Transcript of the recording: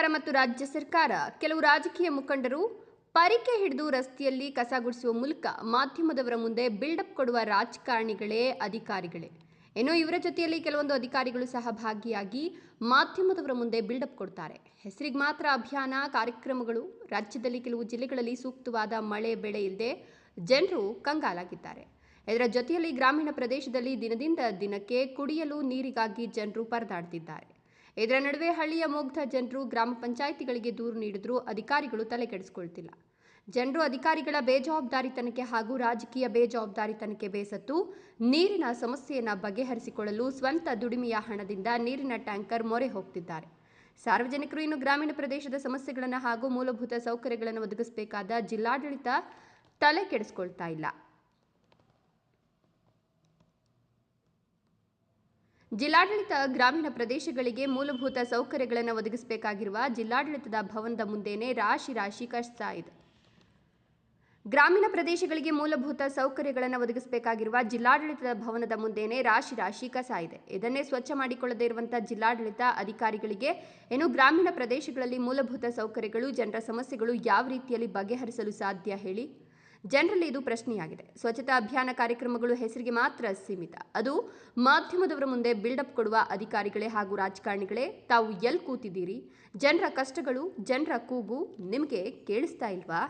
ಸರ್ಕಾರ ಮತ್ತು ರಾಜ್ಯ ಸರ್ಕಾರ ಕೆಲವು ರಾಜಕೀಯ ಮುಖಂಡರು ಪರಿಕೆ ಹಿಡಿದು ರಸ್ತೆಯಲ್ಲಿ ಕಸ ಗುಡಿಸುವ ಮೂಲಕ ಮಾಧ್ಯಮದವರ ಮುಂದೆ ಬಿಲ್ಡಪ್ ಕೊಡುವ ರಾಜಕಾರಣಿಗಳೇ ಅಧಿಕಾರಿಗಳೇ. ಏನೋ ಇವರ ಜೊತೆಯಲ್ಲಿ ಕೆಲವೊಂದು ಅಧಿಕಾರಿಗಳು ಸಹ ಭಾಗಿಯಾಗಿ ಮಾಧ್ಯಮದವರ ಮುಂದೆ ಬಿಲ್ಡಪ್ ಕೊಡ್ತಾರೆ. ಹೆಸರಿಗೆ ಮಾತ್ರ ಅಭಿಯಾನ ಕಾರ್ಯಕ್ರಮಗಳು. ರಾಜ್ಯದಲ್ಲಿ ಕೆಲವು ಜಿಲ್ಲೆಗಳಲ್ಲಿ ಸೂಕ್ತವಾದ ಮಳೆ ಬೆಳೆ ಇಲ್ಲದೆ ಜನರು ಕಂಗಾಲಾಗಿದ್ದಾರೆ. ಇದರ ಜೊತೆಯಲ್ಲಿ ಗ್ರಾಮೀಣ ಪ್ರದೇಶದಲ್ಲಿ ದಿನದಿಂದ ದಿನಕ್ಕೆ ಕುಡಿಯಲು ನೀರಿಗಾಗಿ ಜನರು ಪರದಾಡ್ತಿದ್ದಾರೆ. ಇದರ ನಡುವೆ ಹಳ್ಳಿಯ ಮುಗ್ಧ ಜನರು ಗ್ರಾಮ ಪಂಚಾಯಿತಿಗಳಿಗೆ ದೂರು ನೀಡಿದ್ರೂ ಅಧಿಕಾರಿಗಳು ತಲೆ ಕೆಡಿಸಿಕೊಳ್ತಿಲ್ಲ. ಜನರು ಅಧಿಕಾರಿಗಳ ಬೇಜವಾಬ್ದಾರಿತನಕ್ಕೆ ಹಾಗೂ ರಾಜಕೀಯ ಬೇಜವಾಬ್ದಾರಿತನಕ್ಕೆ ಬೇಸತ್ತು ನೀರಿನ ಸಮಸ್ಯೆಯನ್ನು ಬಗೆಹರಿಸಿಕೊಳ್ಳಲು ಸ್ವಂತ ದುಡಿಮೆಯ ಹಣದಿಂದ ನೀರಿನ ಟ್ಯಾಂಕರ್ ಮೊರೆ ಹೋಗ್ತಿದ್ದಾರೆ. ಸಾರ್ವಜನಿಕರು ಇನ್ನು ಗ್ರಾಮೀಣ ಪ್ರದೇಶದ ಸಮಸ್ಯೆಗಳನ್ನು ಹಾಗೂ ಮೂಲಭೂತ ಸೌಕರ್ಯಗಳನ್ನು ಒದಗಿಸಬೇಕಾದ ಜಿಲ್ಲಾಡಳಿತ ತಲೆ ಕೆಡಿಸಿಕೊಳ್ತಾ ಇಲ್ಲ. ಜಿಲ್ಲಾಡಳಿತ ಗ್ರಾಮೀಣ ಪ್ರದೇಶಗಳಿಗೆ ಮೂಲಭೂತ ಸೌಕರ್ಯಗಳನ್ನು ಒದಗಿಸಬೇಕಾಗಿರುವ ಜಿಲ್ಲಾಡಳಿತದ ಭವನದ ಮುಂದೆನೇ ರಾಶಿ ಕಸ ಇದೆ. ಗ್ರಾಮೀಣ ಪ್ರದೇಶಗಳಿಗೆ ಮೂಲಭೂತ ಸೌಕರ್ಯಗಳನ್ನು ಒದಗಿಸಬೇಕಾಗಿರುವ ಜಿಲ್ಲಾಡಳಿತದ ಭವನದ ಮುಂದೆನೇ ರಾಶಿ ಕಸ ಇದೆ. ಇದನ್ನೇ ಸ್ವಚ್ಛ ಮಾಡಿಕೊಳ್ಳದೇ ಇರುವಂತಹ ಜಿಲ್ಲಾಡಳಿತ ಅಧಿಕಾರಿಗಳಿಗೆ ಏನು ಗ್ರಾಮೀಣ ಪ್ರದೇಶಗಳಲ್ಲಿ ಮೂಲಭೂತ ಸೌಕರ್ಯಗಳು ಜನರ ಸಮಸ್ಯೆಗಳು ಯಾವ ರೀತಿಯಲ್ಲಿ ಬಗೆಹರಿಸಲು ಸಾಧ್ಯ ಹೇಳಿ? ಜನರಲ್ಲಿ ಇದು ಪ್ರಶ್ನೆಯಾಗಿದೆ. ಸ್ವಚ್ಛತಾ ಅಭಿಯಾನ ಕಾರ್ಯಕ್ರಮಗಳು ಹೆಸರಿಗೆ ಮಾತ್ರ ಸೀಮಿತ. ಅದು ಮಾಧ್ಯಮದವರ ಮುಂದೆ ಬಿಲ್ಡಪ್ ಕೊಡುವ ಅಧಿಕಾರಿಗಳೇ ಹಾಗೂ ರಾಜಕಾರಣಿಗಳೇ. ತಾವು ಎಲ್ಲಿ ಕೂತಿದ್ದೀರಿ? ಜನರ ಕಷ್ಟಗಳು, ಜನರ ಕೂಗು ನಿಮಗೆ ಕೇಳಿಸ್ತಾ ಇಲ್ವಾ?